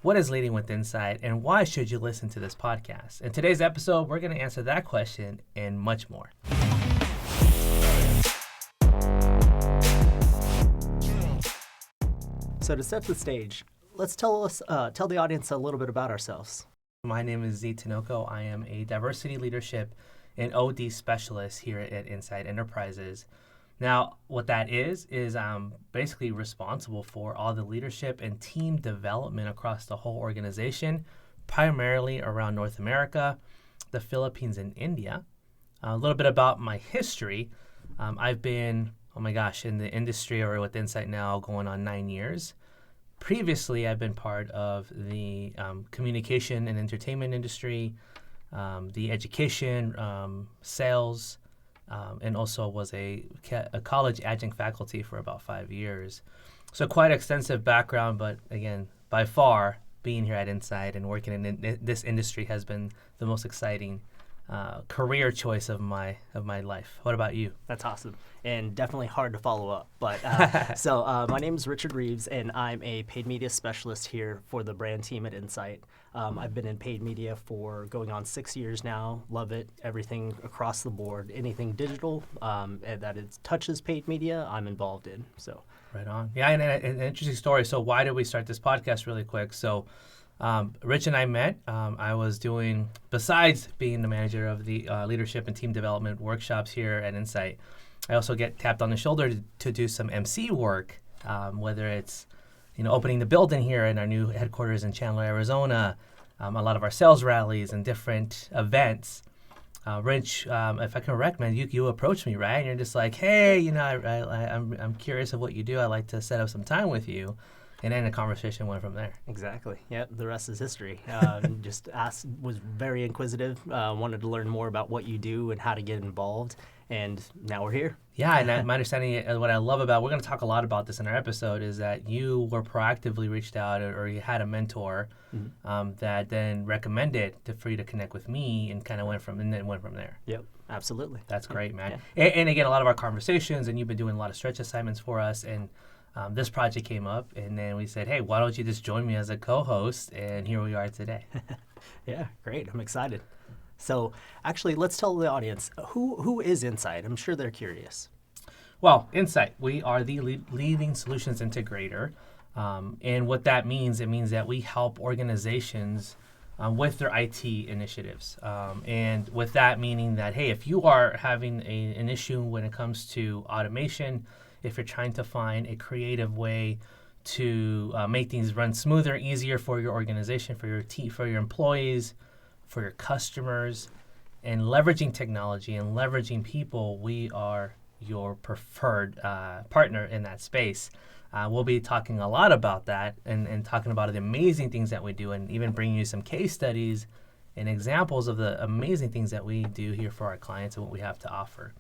What is leading with insight, and why should you listen to this podcast? In today's episode, we're going to answer that question and much more. So to set the stage, let's tell the audience a little bit about ourselves. My name is Tinoco. I am a diversity leadership and OD specialist here at Insight Enterprises. Now, what that is I'm basically responsible for all the leadership and team development across the whole organization, primarily around North America, the Philippines, and India. A little bit about my history. I've been, in the industry or with Insight now going on 9 years. Previously, I've been part of the communication and entertainment industry, the education, sales, and also was a college adjunct faculty for about 5 years. So quite extensive background, but again, by far, being here at Insight and working in this industry has been the most exciting career choice of my life. What about you? That's awesome, and definitely hard to follow up. But my name is Richard Rieves, and I'm a paid media specialist here for the brand team at Insight. I've been in paid media for going on 6 years now. Love it. Everything across the board, anything digital that touches paid media, I'm involved in. So right on. Yeah, and an interesting story. So why did we start this podcast really quick? So Rich and I met. I was doing, besides being the manager of the leadership and team development workshops here at Insight, I also get tapped on the shoulder to do some MC work, whether it's opening the building here in our new headquarters in Chandler, Arizona, a lot of our sales rallies and different events. Rich, if I can recommend, you approached me, right? And you're just like, hey, I'm curious of what you do. I'd like to set up some time with you. And then the conversation went from there. Exactly. Yep. The rest is history. Was very inquisitive, wanted to learn more about what you do and how to get involved. And now we're here. Yeah. And my understanding, what I love about, we're going to talk a lot about this in our episode, is that you were proactively reached out or you had a mentor that then recommended for you to connect with me and kind of went from there. Yep. Absolutely. That's great, man. Yeah. And again, a lot of our conversations, and you've been doing a lot of stretch assignments for us, and this project came up, and then we said, hey, why don't you just join me as a co-host? And here we are today. Yeah, great. I'm excited. So actually, let's tell the audience, who is Insight? I'm sure they're curious. Well, Insight, we are the leading solutions integrator. And what that means, it means that we help organizations with their IT initiatives. And with that meaning that, hey, if you are having an issue when it comes to automation, if you're trying to find a creative way to make things run smoother, easier for your organization, for your team, for your employees, for your customers, and leveraging technology and leveraging people, we are your preferred partner in that space. We'll be talking a lot about that and talking about the amazing things that we do, and even bringing you some case studies and examples of the amazing things that we do here for our clients and what we have to offer.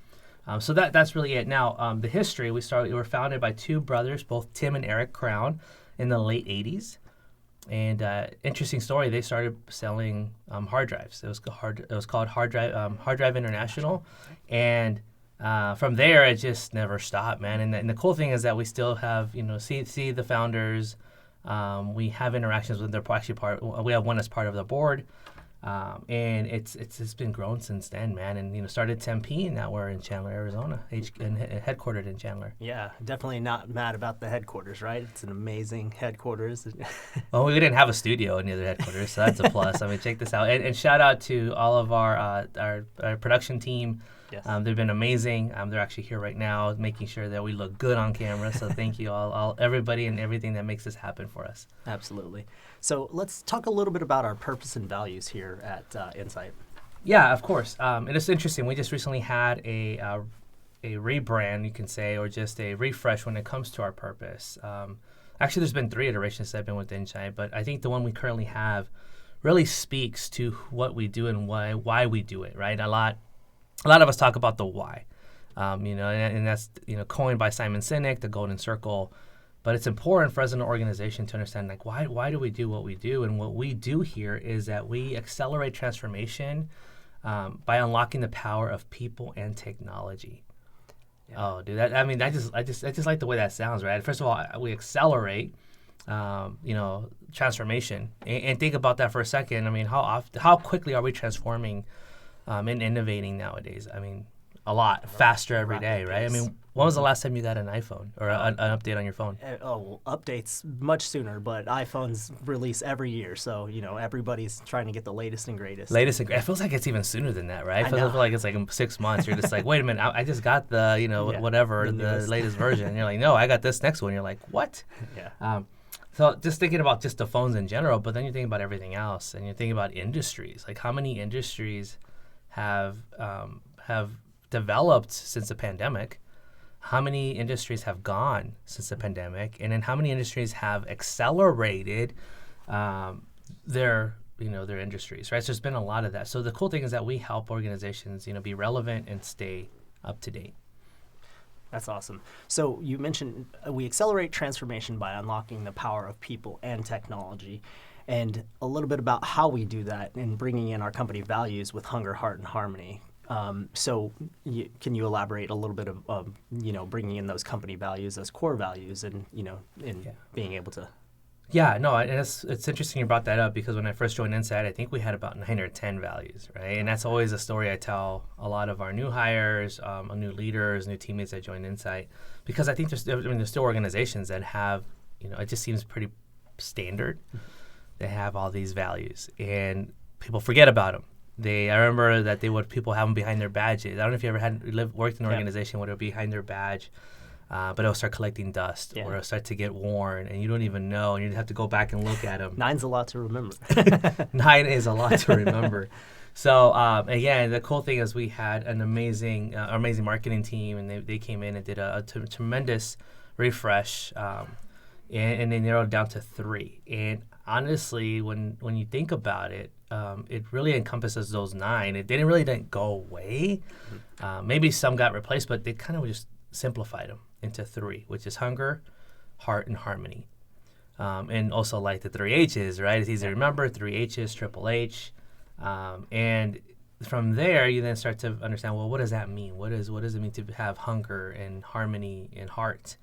So that's really it. Now, the history, we were founded by two brothers, both Tim and Eric Crown, in the late 80s. And interesting story, they started selling hard drives. It was called Hard Drive International. And from there, it just never stopped, man. And the cool thing is that we still have, see the founders. We have interactions with them. They're actually we have one as part of the board. And it's been grown since then, man. And started Tempe, and now we're in Chandler, Arizona, headquartered in Chandler. Yeah, definitely not mad about the headquarters, right? It's an amazing headquarters. Well, we didn't have a studio in the other headquarters, so that's a plus. I mean, check this out, and shout out to all of our production team. Yes. They've been amazing. They're actually here right now, making sure that we look good on camera. So thank you all everybody, and everything that makes this happen for us. Absolutely. So let's talk a little bit about our purpose and values here at Insight. Yeah, of course. And it's interesting. We just recently had a rebrand, you can say, or just a refresh when it comes to our purpose. Actually, there's been 3 iterations that I've been with Insight, but I think the one we currently have really speaks to what we do and why we do it. Right? A lot of us talk about the why, and that's coined by Simon Sinek, the Golden Circle. But it's important for us in an organization to understand, like, why do we do what we do? And what we do here is that we accelerate transformation by unlocking the power of people and technology. Yeah. Oh, dude, I just like the way that sounds, right? First of all, we accelerate, transformation. And think about that for a second. I mean, how quickly are we transforming and innovating nowadays? I mean, a lot faster every day, right? I mean, when was the last time you got an iPhone or an update on your phone? Updates much sooner, but iPhones release every year, so everybody's trying to get the latest and greatest. It feels like it's even sooner than that, right? I It feels know. like it's like in 6 months. You're just like, wait a minute, I just got the The the newest. latest version. And you're like, no, I got this next one. You're like, what? Yeah. So just thinking about just the phones in general, but then you think about everything else, and you think about industries. Like how many industries have developed since the pandemic? How many industries have gone since the pandemic? And then how many industries have accelerated their industries, right? So there's been a lot of that. So the cool thing is that we help organizations, be relevant and stay up to date. That's awesome. So you mentioned we accelerate transformation by unlocking the power of people and technology, and a little bit about how we do that in bringing in our company values with hunger, heart, and harmony. Can you elaborate a little bit of bringing in those company values as core values and being able to? Yeah, no, and it's interesting you brought that up because when I first joined Insight, I think we had about 9 or 10 values, right? And that's always a story I tell a lot of our new hires, new leaders, new teammates that join Insight, because I think there's still organizations that have, it just seems pretty standard. They have all these values, and people forget about them. I remember that people have them behind their badges. I don't know if you ever worked in an organization where they're behind their badge. But it'll start collecting dust, or it'll start to get worn, and you don't even know, and you have to go back and look at them. 9's a lot to remember. 9 is a lot to remember. So again, the cool thing is we had an amazing marketing team, and they came in and did a tremendous refresh, and they narrowed it down to 3. And honestly, when you think about it, it really encompasses those 9. It didn't go away. Maybe some got replaced, but they kind of just simplified them into 3, which is hunger, heart, and harmony. And also like the 3 H's, right? It's easy to remember, 3 H's, triple H. And from there, you then start to understand, well, what does that mean? What does it mean to have hunger and harmony and heart?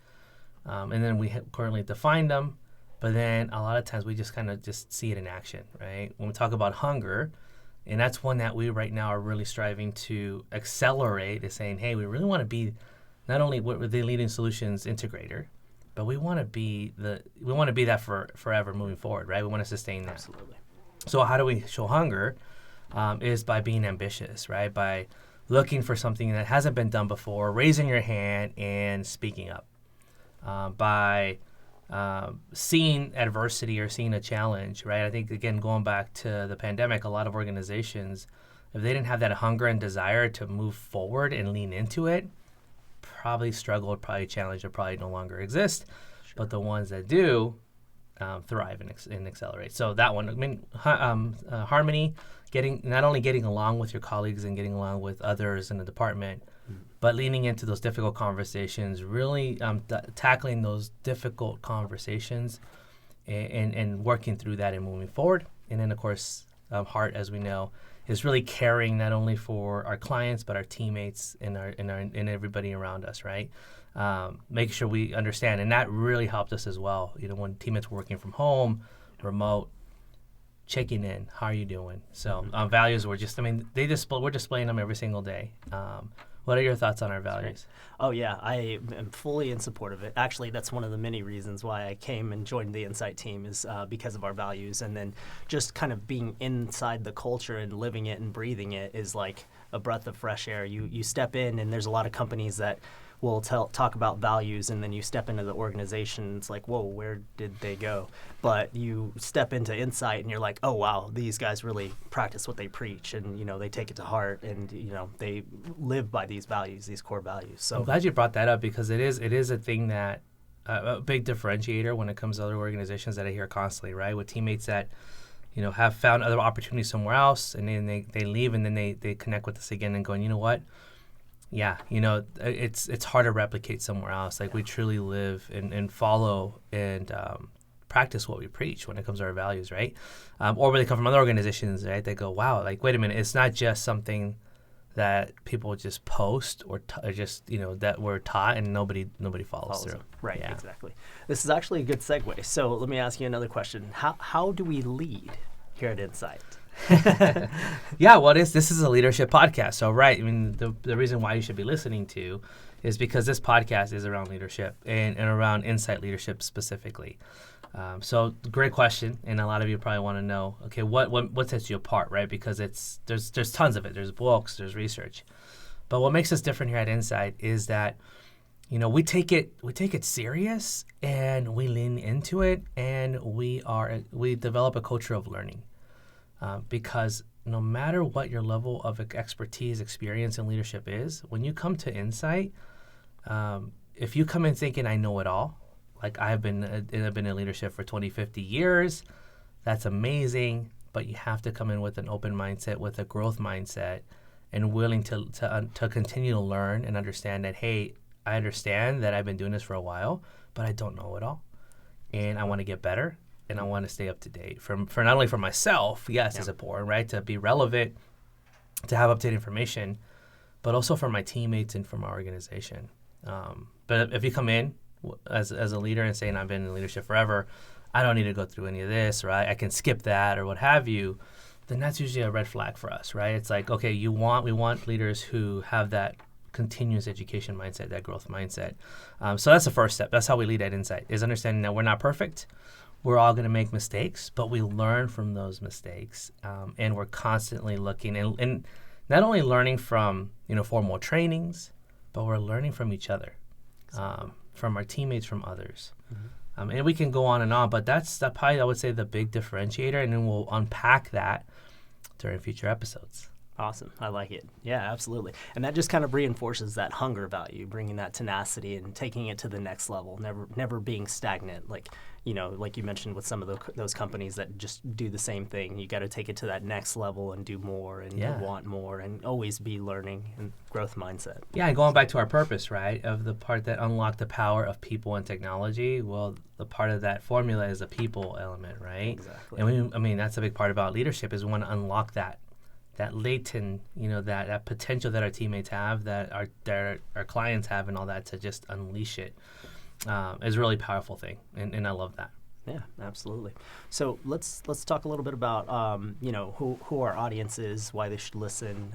And then we currently define them, but then a lot of times we just kind of just see it in action, right? When we talk about hunger, and that's one that we right now are really striving to accelerate, is saying, hey, we really want to be not only the leading solutions integrator, but we want to be that for forever moving forward, right? We want to sustain that. Absolutely. So how do we show hunger? Is by being ambitious, right? By looking for something that hasn't been done before, raising your hand and speaking up. By seeing adversity or seeing a challenge, right? I think, again, going back to the pandemic, a lot of organizations, if they didn't have that hunger and desire to move forward and lean into it, probably struggled, probably challenged, or probably no longer exist. Sure. But the ones that do thrive and accelerate. So that one, I mean, harmony, not only getting along with your colleagues and getting along with others in the department, but leaning into those difficult conversations, really tackling those difficult conversations and working through that and moving forward. And then, of course, heart, as we know, is really caring not only for our clients but our teammates and everybody around us, right? Making sure we understand, and that really helped us as well. When teammates were working from home, remote, checking in, how are you doing? So values were we're displaying them every single day. What are your thoughts on our values? Oh, yeah, I am fully in support of it. Actually, that's one of the many reasons why I came and joined the Insight team is because of our values. And then just kind of being inside the culture and living it and breathing it is like a breath of fresh air. You step in, and there's a lot of companies that will talk about values, and then you step into the organization, it's like, whoa, where did they go? But you step into Insight, and you're like, oh, wow, these guys really practice what they preach, and they take it to heart, and they live by these values, these core values. So I'm glad you brought that up, because it is a thing that a big differentiator when it comes to other organizations that I hear constantly, right? With teammates that have found other opportunities somewhere else, and then they leave, and then they connect with us again and going, you know what? Yeah, it's hard to replicate somewhere else. Like, we truly live and follow and practice what we preach when it comes to our values, right? Or when they come from other organizations, right? They go, wow, like, wait a minute, it's not just something that people just post or just that we're taught and nobody follows through. Right, Yeah. exactly. This is actually a good segue. So let me ask you another question. How do we lead here at Insight? Yeah, well, this is a leadership podcast. So, right, I mean, the reason why you should be listening to is because this podcast is around leadership and around Insight leadership specifically. So, great question, and a lot of you probably want to know, okay, what sets you apart, right? Because there's tons of it. There's books, there's research, but what makes us different here at Insight is that we take it serious and we lean into it, and we develop a culture of learning. Because no matter what your level of expertise, experience, and leadership is, when you come to Insight, if you come in thinking I know it all, like I've been in leadership for 20, 50 years, that's amazing, but you have to come in with an open mindset, with a growth mindset, and willing to continue to learn and understand that, hey, I understand that I've been doing this for a while, but I don't know it all, and I want to get better. And I want to stay up to date for not only for myself, yes, it's important, right, to be relevant, to have up-to-date information, but also for my teammates and for my organization. But if you come in as a leader and saying I've been in leadership forever, I don't need to go through any of this, right? I can skip that or what have you, then that's usually a red flag for us, right? It's like, okay, we want leaders who have that continuous education mindset, that growth mindset. So that's the first step. That's how we lead at Insight, is understanding that we're not perfect. We're all going to make mistakes, but we learn from those mistakes, and we're constantly looking and not only learning from formal trainings, but we're learning from each other, from our teammates, from others, and we can go on, but that's probably, I would say, the big differentiator, and then we'll unpack that during future episodes. Awesome. I like it. Yeah, absolutely. And that just kind of reinforces that hunger value, bringing that tenacity and taking it to the next level, never being stagnant. Like you mentioned with some of those companies that just do the same thing. You got to take it to that next level and do more and want more and always be learning and growth mindset. Yeah, and going back to our purpose, right, of the part that unlocked the power of people and technology, well, the part of that formula is a people element, right? Exactly. And that's a big part about leadership, is we want to unlock that latent, that potential that our teammates have, that our clients have, and all that, to just unleash it is a really powerful thing, and I love that. Yeah, absolutely. So let's talk a little bit about who our audience is, why they should listen.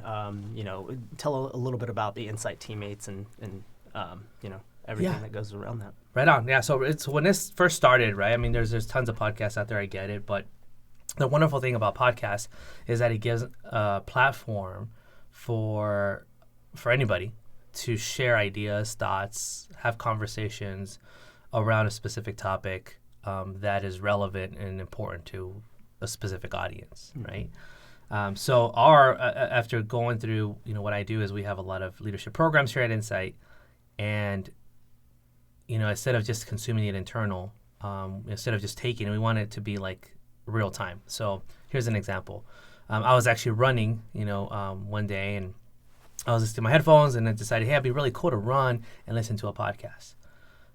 Tell a little bit about the Insight teammates and everything that goes around that. Right on. Yeah. So when this first started, right? I mean, there's tons of podcasts out there. I get it, but the wonderful thing about podcasts is that it gives a platform for anybody to share ideas, thoughts, have conversations around a specific topic that is relevant and important to a specific audience, right? So after going through, what I do is we have a lot of leadership programs here at Insight, and instead of just consuming it internal, instead of just taking it, we want it to be like real time. So here's an example. I was actually running, one day, and I was listening to my headphones, and I decided, hey, it'd be really cool to run and listen to a podcast.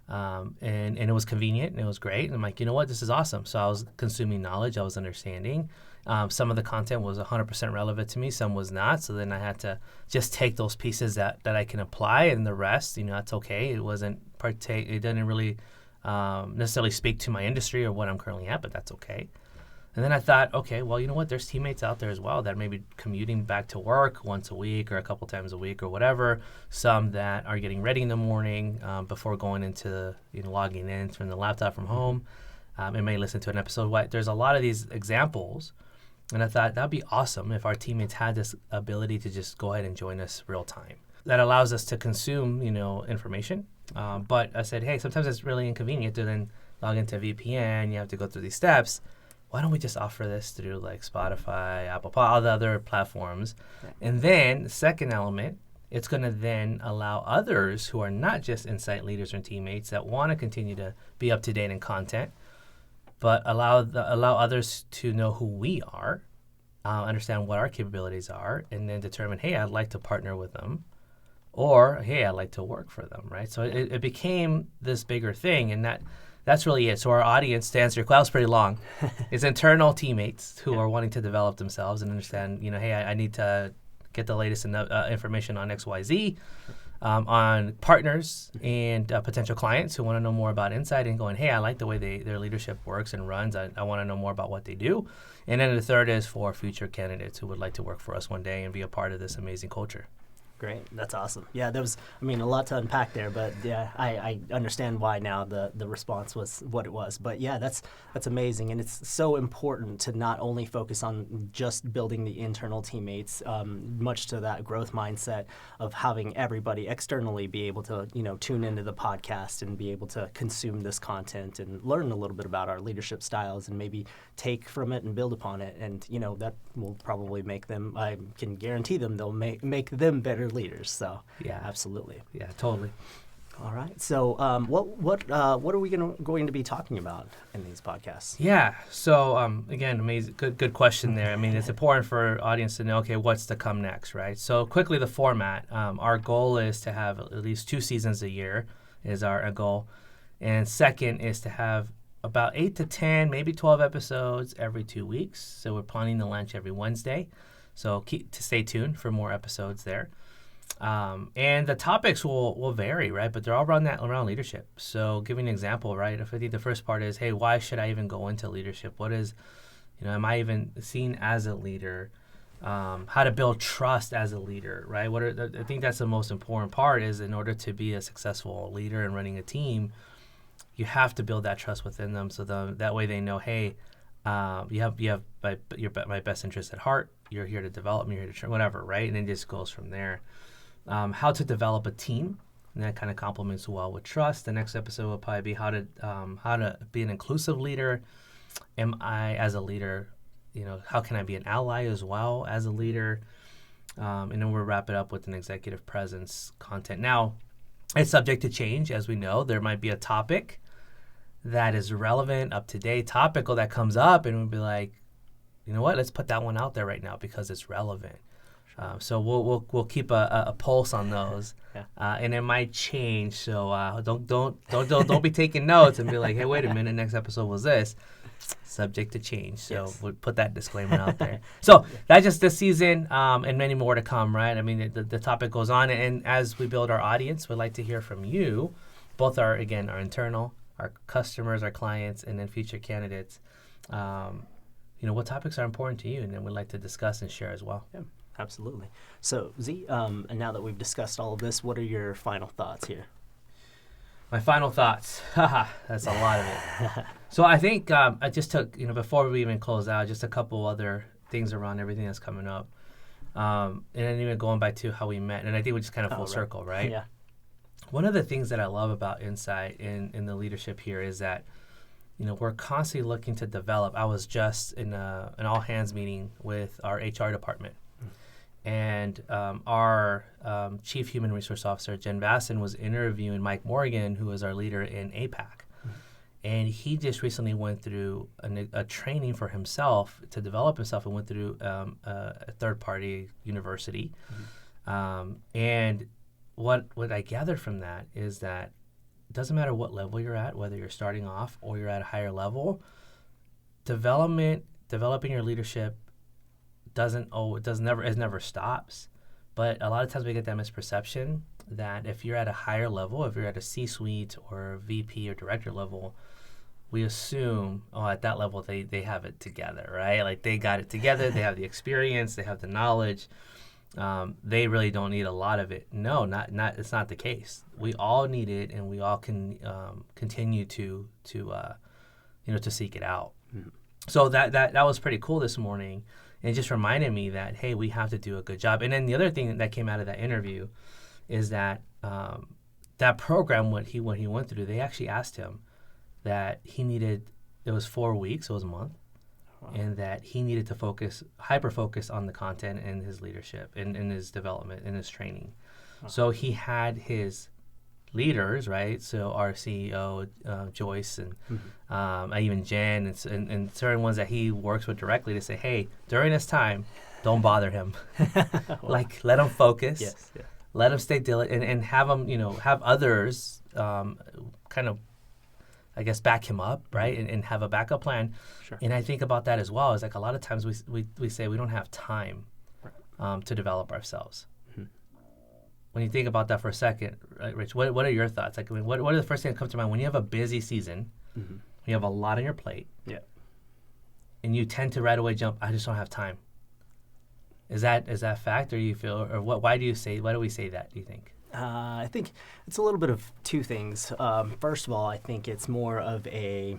And it was convenient, and it was great. And I'm like, you know what, this is awesome. So I was consuming knowledge, I was understanding. Some of the content was 100% relevant to me, some was not. So then I had to just take those pieces that I can apply, and the rest, that's okay. It didn't really necessarily speak to my industry or what I'm currently at, but that's okay. And then I thought, okay, well, you know what? There's teammates out there as well that may be commuting back to work once a week or a couple times a week or whatever. Some that are getting ready in the morning before going into, logging in from the laptop from home, and may listen to an episode. There's a lot of these examples, and I thought that'd be awesome if our teammates had this ability to just go ahead and join us real time. That allows us to consume, information. But I said, hey, sometimes it's really inconvenient to then log into VPN. You have to go through these steps. Why don't we just offer this through like Spotify, Apple, all the other platforms? Yeah. And then the second element, it's going to then allow others who are not just Insight leaders and teammates that want to continue to be up to date in content, but allow others to know who we are, understand what our capabilities are, and then determine, hey, I'd like to partner with them, or hey, I'd like to work for them, right? So it became this bigger thing, and that's really it. So our audience, to answer your question, was pretty long. It's internal teammates who are wanting to develop themselves and understand, hey, I need to get the latest information on XYZ, on partners and potential clients who want to know more about Insight and going, hey, I like the way their leadership works and runs. I want to know more about what they do. And then the third is for future candidates who would like to work for us one day and be a part of this amazing culture. Great. That's awesome. Yeah, there was, a lot to unpack there, but yeah, I understand why now the response was what it was. But yeah, that's amazing. And it's so important to not only focus on just building the internal teammates, much to that growth mindset of having everybody externally be able to, tune into the podcast and be able to consume this content and learn a little bit about our leadership styles and maybe take from it and build upon it. And, that will probably make them, I can guarantee them, they'll make them better leaders. So yeah, absolutely. Yeah, totally. All right. So what are we going to be talking about in these podcasts? Yeah. So again, amazing, good question there. I mean, it's important for audience to know, okay, what's to come next, right? So quickly, the format. Our goal is to have at least 2 seasons a year is our goal, and second is to have about 8 to 10, maybe 12 episodes every 2 weeks. So we're planning to launch every Wednesday. So stay tuned for more episodes there. And the topics will vary, right? But they're all around leadership. So giving an example, right? If I think the first part is, hey, why should I even go into leadership? What is, am I even seen as a leader? How to build trust as a leader, right? I think that's the most important part is in order to be a successful leader and running a team, you have to build that trust within them. So that way they know, hey, you have my best interest at heart. You're here to develop me, you're here to train, whatever, right? And it just goes from there. How to develop a team, and that kind of complements well with trust. The next episode will probably be how to be an inclusive leader. Am I, as a leader, how can I be an ally as well as a leader? And then we'll wrap it up with an executive presence content. Now, it's subject to change, as we know. There might be a topic that is relevant, up to date, topical that comes up, and we'll be like, you know what? Let's put that one out there right now because it's relevant. So we'll keep a pulse on those, Yeah. And it might change. So don't be taking notes and be like, hey, wait a minute, next episode was this. Subject to change. So Yes. we'll put that disclaimer out there. So that's just this season, and many more to come, right? I mean, the topic goes on, and as we build our audience, we'd like to hear from you, both our internal, our customers, our clients, and then future candidates. What topics are important to you, and then we'd like to discuss and share as well. Yeah. Absolutely. So, Z, and now that we've discussed all of this, what are your final thoughts here? My final thoughts. That's a lot of it. So I think I just took, before we even close out, just a couple other things around everything that's coming up. And then even going back to how we met. And I think we just kind of full circle, right? Yeah. One of the things that I love about Insight in the leadership here is that, we're constantly looking to develop. I was just in an all-hands meeting with our HR department. And our Chief Human Resource Officer, Jen Vasson, was interviewing Mike Morgan, who is our leader in APAC. Mm-hmm. And he just recently went through a training for himself to develop himself and went through a third-party university. Mm-hmm. And what I gathered from that is that it doesn't matter what level you're at, whether you're starting off or you're at a higher level, developing your leadership never stops. But a lot of times we get that misperception that if you're at a higher level, if you're at a C-suite or VP or director level, we assume, at that level they have it together, right? Like they got it together, they have the experience, they have the knowledge. They really don't need a lot of it. No, not it's not the case. We all need it, and we all can continue to seek it out. Mm-hmm. So that was pretty cool this morning. And it just reminded me that, hey, we have to do a good job. And then the other thing that came out of that interview is that that program, what he went through, they actually asked him that it was 4 weeks, it was a month, wow. And that he needed to hyper-focus on the content and his leadership and his development and his training. Wow. So he had his leaders, right? So our CEO, Joyce, and even Jen, and certain ones that he works with directly to say, hey, during this time, don't bother him. Like, let him focus. Yes. Yeah. Let him stay diligent, and have him, have others kind of, I guess, back him up, right? And have a backup plan. Sure. And I think about that as well. It's like a lot of times we say we don't have time. to develop ourselves. Mm-hmm. When you think about that for a second, right, Rich, what are your thoughts? Like, I mean, what are the first things that come to mind when you have a busy season, Mm-hmm. you have a lot on your plate, Yeah. and you tend to right away jump, I just don't have time. Is that fact, or you feel, or what? Why do we say that, do you think? I think it's a little bit of two things. First of all, I think it's more of a,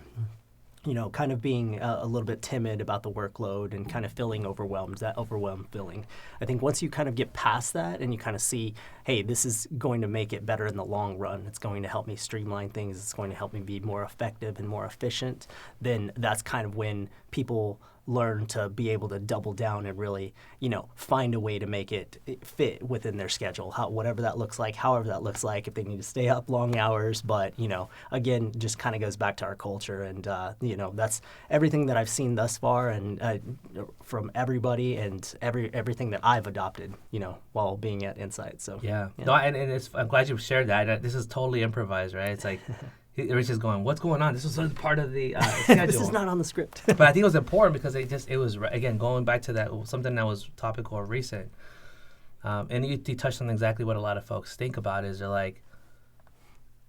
kind of being a little bit timid about the workload and kind of feeling overwhelmed, that overwhelmed feeling. I think once you kind of get past that and you kind of see, hey, this is going to make it better in the long run, it's going to help me streamline things, it's going to help me be more effective and more efficient, then that's kind of when people learn to be able to double down and really, find a way to make it fit within their schedule, whatever that looks like, however that looks like, if they need to stay up long hours. But, again, just kind of goes back to our culture. And, that's everything that I've seen thus far and from everybody and everything that I've adopted, while being at Insight. So, yeah. No, and I'm glad you shared that. This is totally improvised, right? It's like, Rich is going, what's going on? This was sort of part of the schedule. This is not on the script. But I think it was important because it was, again, going back to that, something that was topical or recent. And you touched on exactly what a lot of folks think about is they're like,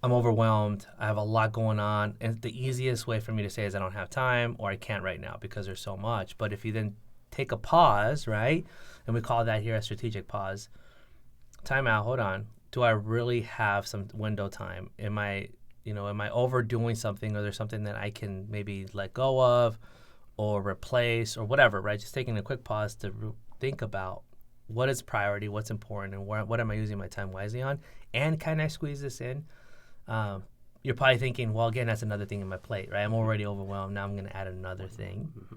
I'm overwhelmed. I have a lot going on. And the easiest way for me to say is I don't have time or I can't right now because there's so much. But if you then take a pause, right? And we call that here a strategic pause. Time out, hold on. Do I really have some window time? Am I overdoing something, or there's something that I can maybe let go of or replace or whatever, right? Just taking a quick pause to think about what is priority, what's important, and what am I using my time wisely on? And can I squeeze this in? You're probably thinking, well, again, that's another thing in my plate, right? I'm already overwhelmed. Now I'm going to add another thing. Mm-hmm.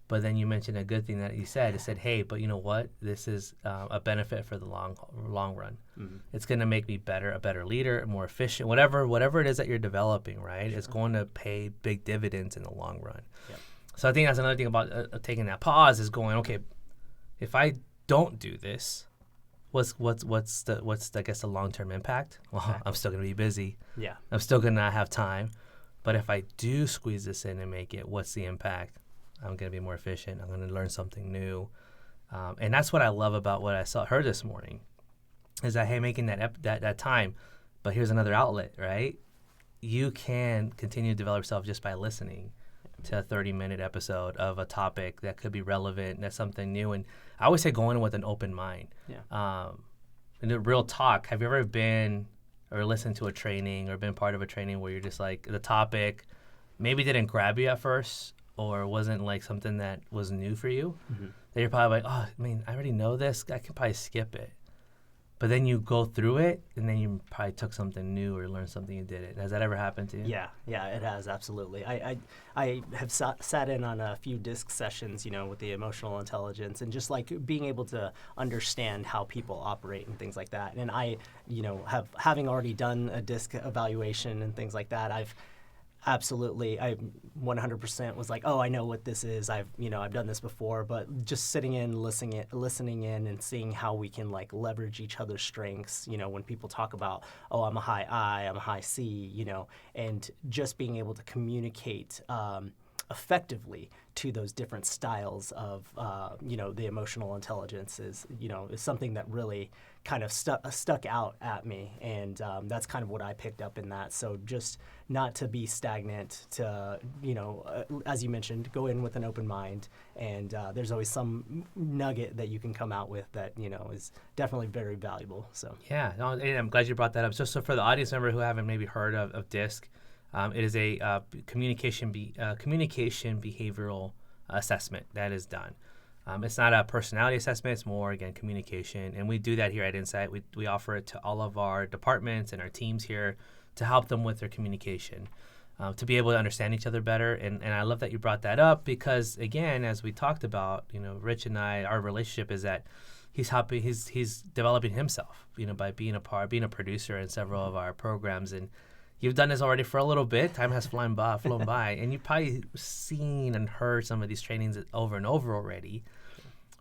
But then you mentioned a good thing that you said. It said, hey, but you know what? This is a benefit for the long run. Mm-hmm. It's going to make me a better leader, more efficient, whatever it is that you're developing, right? Sure. It's going to pay big dividends in the long run. Yep. So I think that's another thing about taking that pause is going, okay, if I don't do this, what's the I guess the long-term impact? Well, exactly. I'm still going to be busy. Yeah. I'm still going to not have time. But if I do squeeze this in and make it, what's the impact? I'm going to be more efficient. I'm going to learn something new. And that's what I love about what I heard this morning is that, hey, making that time. But here's another outlet, right? You can continue to develop yourself just by listening to a 30-minute episode of a topic that could be relevant, that's something new. And I always say go in with an open mind. Yeah. And the real talk, have you ever been or listened to a training or been part of a training where you're just like, the topic maybe didn't grab you at first, or wasn't like something that was new for you, mm-hmm. that you're probably like, oh, I already know this. I can probably skip it. But then you go through it, and then you probably took something new or learned something and did it. Has that ever happened to you? Yeah, it has, absolutely. I have sat in on a few DISC sessions, with the emotional intelligence and just like being able to understand how people operate and things like that. And I, having already done a DISC evaluation and things like that, I 100% was like, oh, I know what this is. I've done this before, but just sitting in, listening in, and seeing how we can like leverage each other's strengths. When people talk about, oh, I'm a high I, I'm a high C, and just being able to communicate effectively to those different styles of, the emotional intelligence is something that really kind of stuck out at me. And that's kind of what I picked up in that. So just not to be stagnant, to, as you mentioned, go in with an open mind. And there's always some nugget that you can come out with that, is definitely very valuable. So yeah, no, and I'm glad you brought that up. Just so for the audience member who haven't maybe heard of DISC, it is a communication behavioral assessment that is done. It's not a personality assessment. It's more, again, communication. And we do that here at Insight. We offer it to all of our departments and our teams here to help them with their communication, to be able to understand each other better. And I love that you brought that up because, again, as we talked about, Rich and I, our relationship is that he's developing himself, by being a producer in several of our programs. And you've done this already for a little bit. Time has flown by, and you've probably seen and heard some of these trainings over and over already.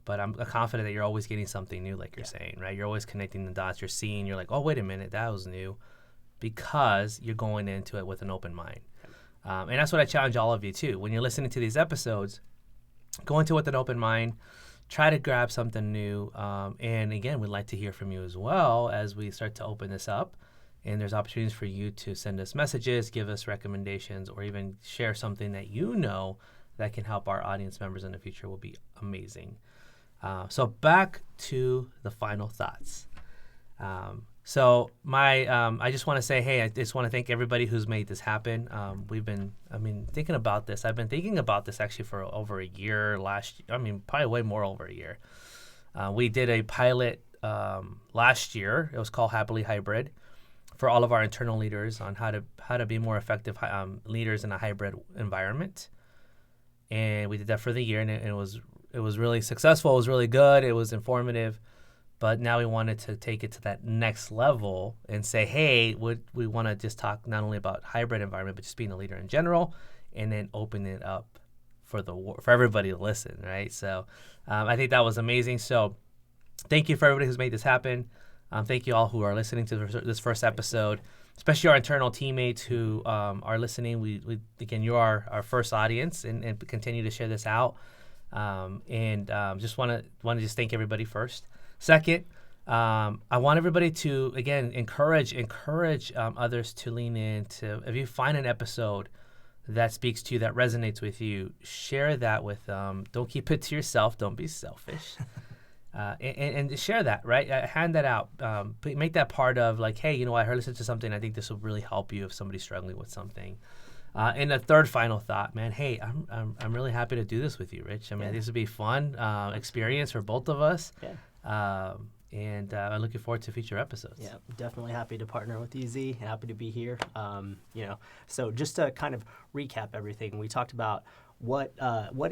But I'm confident that you're always getting something new, like you're saying, right? You're always connecting the dots. You're seeing, you're like, oh, wait a minute, that was new, because you're going into it with an open mind. And that's what I challenge all of you, too. When you're listening to these episodes, go into it with an open mind. try to grab something new. And again, we'd like to hear from you as well as we start to open this up. And there's opportunities for you to send us messages, give us recommendations, or even share something that you know that can help our audience members in the future. Will be amazing. So back to the final thoughts. I just want to say, hey, I just want to thank everybody who's made this happen. Thinking about this. I've been thinking about this actually for over a year probably way more over a year. We did a pilot last year. It was called Happily Hybrid for all of our internal leaders on how to be more effective leaders in a hybrid environment. And we did that for the year, and it was really successful. It was really good. It was informative. But now we wanted to take it to that next level and say, hey, we want to just talk not only about hybrid environment, but just being a leader in general, and then open it up for everybody to listen, right? So I think that was amazing. So thank you for everybody who's made this happen. Thank you all who are listening to this first episode, especially our internal teammates who are listening. We again, you are our first audience, and continue to share this out. Just want to just thank everybody first. Second, I want everybody to, again, encourage others to lean into. If you find an episode that speaks to you, that resonates with you, share that with them. Don't keep it to yourself. Don't be selfish. And share that, right? Hand that out. Make that part of like, hey, I heard listened to something. I think this will really help you if somebody's struggling with something. And the third final thought, man, hey, I'm really happy to do this with you, Rich. This would be a fun experience for both of us. Yeah. I'm looking forward to future episodes. Yeah, definitely happy to partner with you, Z. Happy to be here. So just to kind of recap everything, we talked about what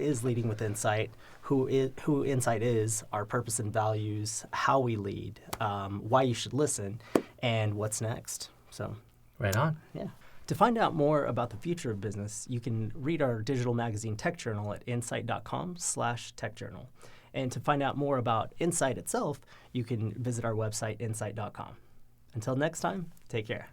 is leading with Insight, who Insight is, our purpose and values, how we lead, why you should listen, and what's next. So, right on. Yeah. To find out more about the future of business, you can read our digital magazine Tech Journal at insight.com/techjournal. And to find out more about Insight itself, you can visit our website, insight.com. Until next time, take care.